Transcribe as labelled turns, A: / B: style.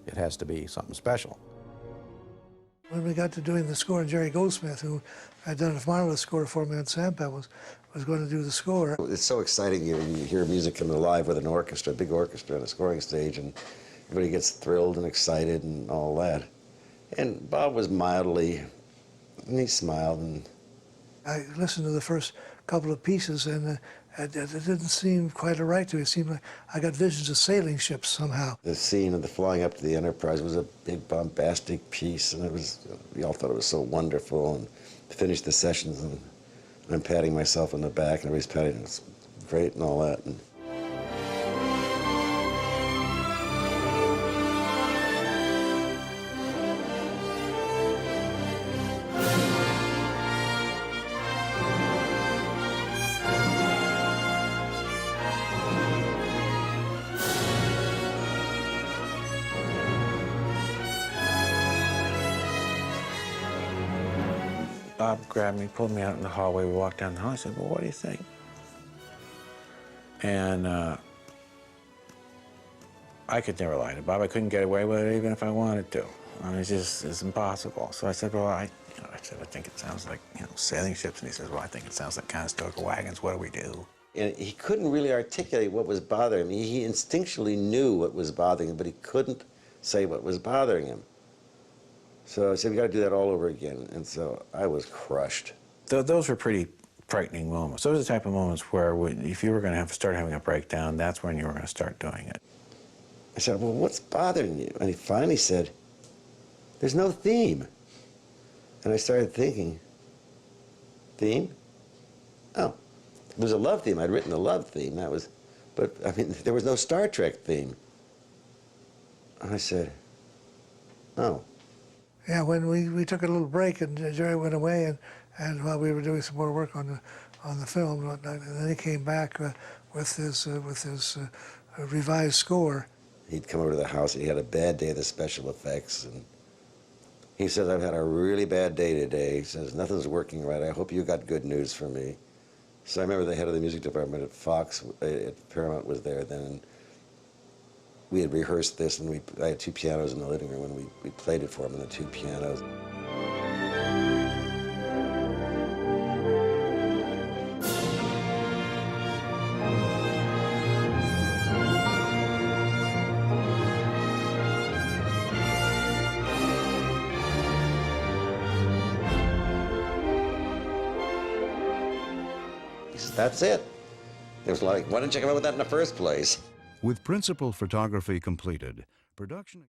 A: It has to be something special.
B: When we got to doing the score, and Jerry Goldsmith, who had done a marvelous score for me on Sampa, was going to do the score.
C: It's so exciting. You hear music coming alive with an orchestra, a big orchestra on a scoring stage, and everybody gets thrilled and excited and all that. And Bob was mildly, and he smiled. And
B: I listened to the first couple of pieces, and it didn't seem quite right to me. It seemed like I got visions of sailing ships somehow.
C: the scene of the flying up to the Enterprise was a big bombastic piece, and we all thought it was so wonderful. And finished the sessions, and I'm patting myself on the back, and everybody's patting, it's great and all that. And
D: Bob grabbed me, pulled me out in the hallway. We walked down the hall. I said, well, what do you think? And I could never lie to Bob. I couldn't get away with it even if I wanted to. I mean, it's impossible. So I said, well, I think it sounds like, sailing ships. And he says, well, I think it sounds like Conestoga wagons. What do we do?
C: And he couldn't really articulate what was bothering him. He instinctually knew what was bothering him, but he couldn't say what was bothering him. So I said, we got to do that all over again. And so I was crushed.
D: Those were pretty frightening moments. Those are the type of moments where if you were going to start having a breakdown, that's when you were going to start doing it.
C: I said, well, what's bothering you? And he finally said, there's no theme. And I started thinking, theme? Oh, there's a love theme. I'd written a love theme. That was, but I mean, there was no Star Trek theme. And I said, oh.
B: Yeah, when we took a little break, and Jerry went away, and while we were doing some more work on the film and whatnot, and then he came back with his revised score.
C: He'd come over to the house, and he had a bad day of the special effects, and he says, I've had a really bad day today. He says, nothing's working right. I hope you got good news for me. So I remember the head of the music department at Fox, at Paramount, was there then. And we had rehearsed this, and I had two pianos in the living room, and we played it for him on the two pianos. He said, that's it. It was like, why didn't you come up with that in the first place?
E: With principal photography completed, production